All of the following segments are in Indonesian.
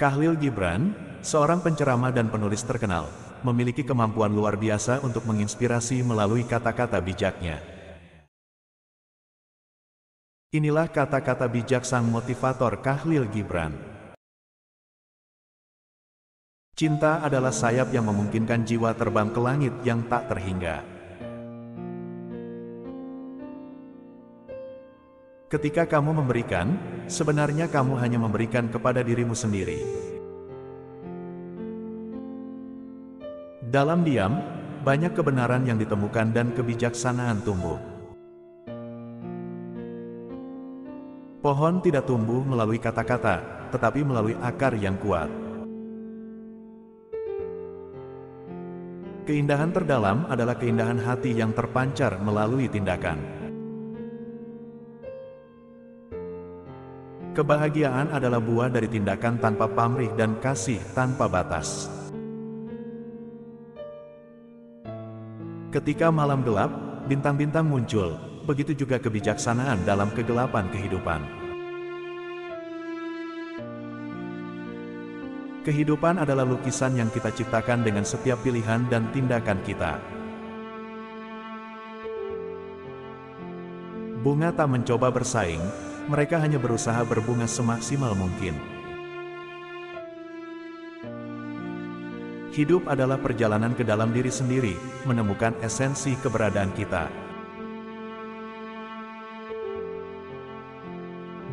Khalil Gibran, seorang penceramah dan penulis terkenal, memiliki kemampuan luar biasa untuk menginspirasi melalui kata-kata bijaknya. Inilah kata-kata bijak sang motivator Khalil Gibran. Cinta adalah sayap yang memungkinkan jiwa terbang ke langit yang tak terhingga. Ketika kamu memberikan, sebenarnya kamu hanya memberikan kepada dirimu sendiri. Dalam diam, banyak kebenaran yang ditemukan dan kebijaksanaan tumbuh. Pohon tidak tumbuh melalui kata-kata, tetapi melalui akar yang kuat. Keindahan terdalam adalah keindahan hati yang terpancar melalui tindakan. Kebahagiaan adalah buah dari tindakan tanpa pamrih dan kasih tanpa batas. Ketika malam gelap, bintang-bintang muncul, begitu juga kebijaksanaan dalam kegelapan kehidupan. Kehidupan adalah lukisan yang kita ciptakan dengan setiap pilihan dan tindakan kita. Bunga tak mencoba bersaing, mereka hanya berusaha berbunga semaksimal mungkin. Hidup adalah perjalanan ke dalam diri sendiri, menemukan esensi keberadaan kita.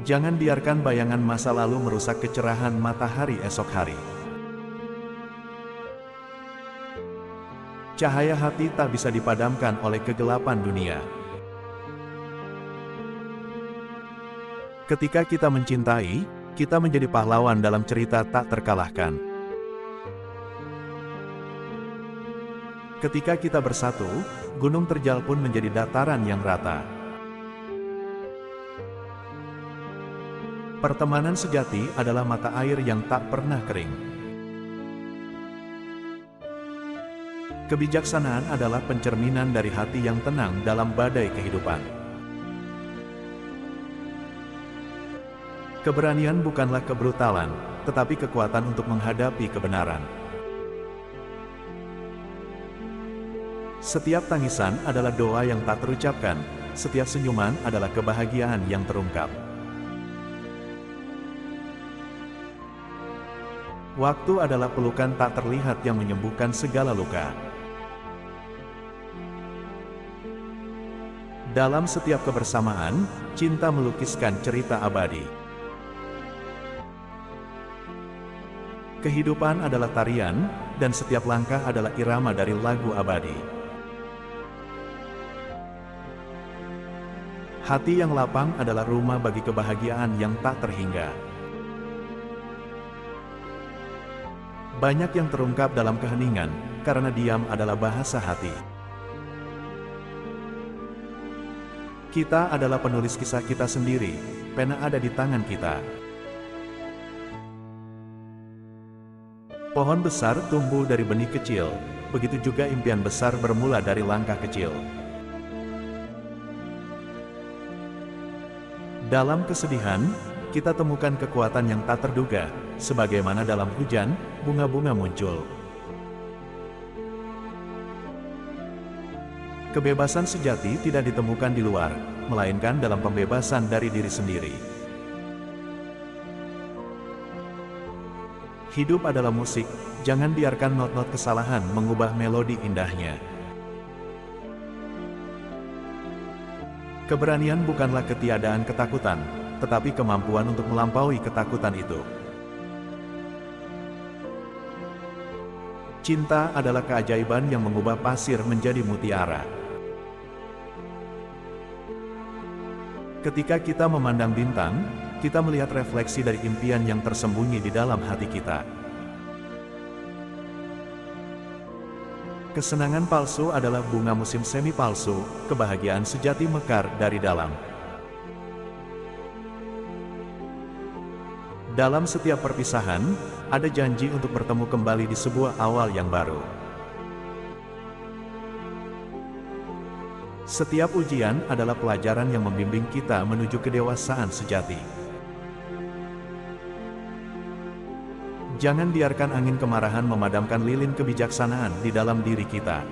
Jangan biarkan bayangan masa lalu merusak kecerahan matahari esok hari. Cahaya hati tak bisa dipadamkan oleh kegelapan dunia. Ketika kita mencintai, kita menjadi pahlawan dalam cerita tak terkalahkan. Ketika kita bersatu, gunung terjal pun menjadi dataran yang rata. Pertemanan sejati adalah mata air yang tak pernah kering. Kebijaksanaan adalah pencerminan dari hati yang tenang dalam badai kehidupan. Keberanian bukanlah kebrutalan, tetapi kekuatan untuk menghadapi kebenaran. Setiap tangisan adalah doa yang tak terucapkan, setiap senyuman adalah kebahagiaan yang terungkap. Waktu adalah pelukan tak terlihat yang menyembuhkan segala luka. Dalam setiap kebersamaan, cinta melukiskan cerita abadi. Kehidupan adalah tarian, dan setiap langkah adalah irama dari lagu abadi. Hati yang lapang adalah rumah bagi kebahagiaan yang tak terhingga. Banyak yang terungkap dalam keheningan, karena diam adalah bahasa hati. Kita adalah penulis kisah kita sendiri, pena ada di tangan kita. Pohon besar tumbuh dari benih kecil, begitu juga impian besar bermula dari langkah kecil. Dalam kesedihan, kita temukan kekuatan yang tak terduga, sebagaimana dalam hujan, bunga-bunga muncul. Kebebasan sejati tidak ditemukan di luar, melainkan dalam pembebasan dari diri sendiri. Hidup adalah musik, jangan biarkan not-not kesalahan mengubah melodi indahnya. Keberanian bukanlah ketiadaan ketakutan, tetapi kemampuan untuk melampaui ketakutan itu. Cinta adalah keajaiban yang mengubah pasir menjadi mutiara. Ketika kita memandang bintang, kita melihat refleksi dari impian yang tersembunyi di dalam hati kita. Kesenangan palsu adalah bunga musim semi palsu, kebahagiaan sejati mekar dari dalam. Dalam setiap perpisahan, ada janji untuk bertemu kembali di sebuah awal yang baru. Setiap ujian adalah pelajaran yang membimbing kita menuju kedewasaan sejati. Jangan biarkan angin kemarahan memadamkan lilin kebijaksanaan di dalam diri kita.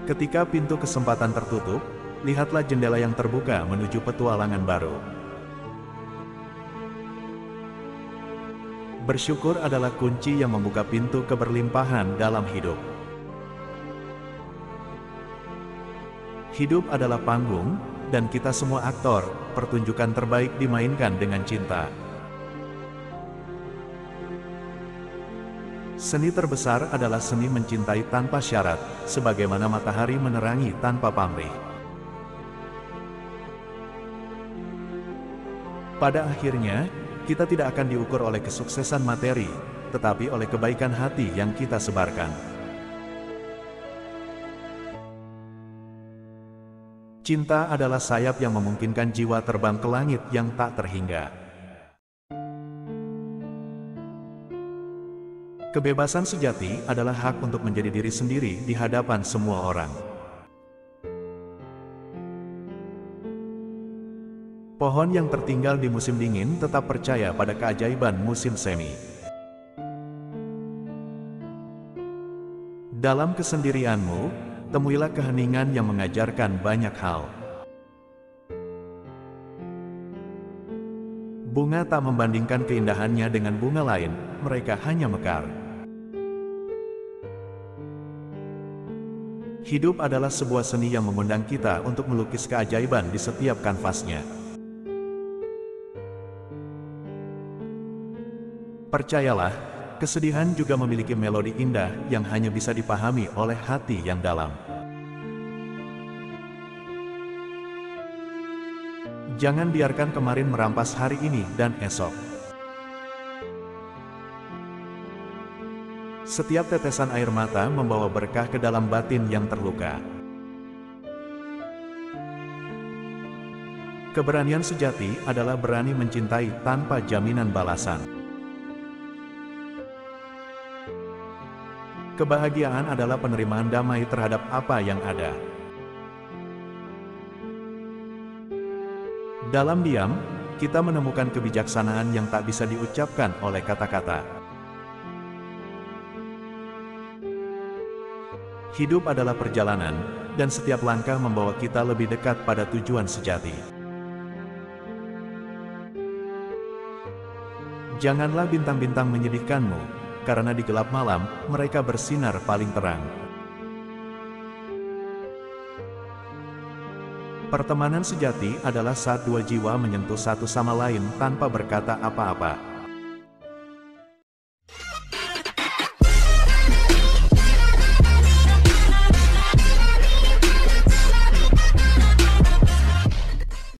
Ketika pintu kesempatan tertutup, lihatlah jendela yang terbuka menuju petualangan baru. Bersyukur adalah kunci yang membuka pintu keberlimpahan dalam hidup. Hidup adalah panggung, dan kita semua aktor. Pertunjukan terbaik dimainkan dengan cinta. Seni terbesar adalah seni mencintai tanpa syarat, sebagaimana matahari menerangi tanpa pamrih. Pada akhirnya, kita tidak akan diukur oleh kesuksesan materi, tetapi oleh kebaikan hati yang kita sebarkan. Cinta adalah sayap yang memungkinkan jiwa terbang ke langit yang tak terhingga. Kebebasan sejati adalah hak untuk menjadi diri sendiri di hadapan semua orang. Pohon yang tertinggal di musim dingin tetap percaya pada keajaiban musim semi. Dalam kesendirianmu, temuilah keheningan yang mengajarkan banyak hal. Bunga tak membandingkan keindahannya dengan bunga lain, mereka hanya mekar. Hidup adalah sebuah seni yang mengundang kita untuk melukis keajaiban di setiap kanvasnya. Percayalah, kesedihan juga memiliki melodi indah yang hanya bisa dipahami oleh hati yang dalam. Jangan biarkan kemarin merampas hari ini dan esok. Setiap tetesan air mata membawa berkah ke dalam batin yang terluka. Keberanian sejati adalah berani mencintai tanpa jaminan balasan. Kebahagiaan adalah penerimaan damai terhadap apa yang ada. Dalam diam, kita menemukan kebijaksanaan yang tak bisa diucapkan oleh kata-kata. Hidup adalah perjalanan, dan setiap langkah membawa kita lebih dekat pada tujuan sejati. Janganlah bintang-bintang menyedihkanmu, karena di gelap malam, mereka bersinar paling terang. Pertemanan sejati adalah saat dua jiwa menyentuh satu sama lain tanpa berkata apa-apa.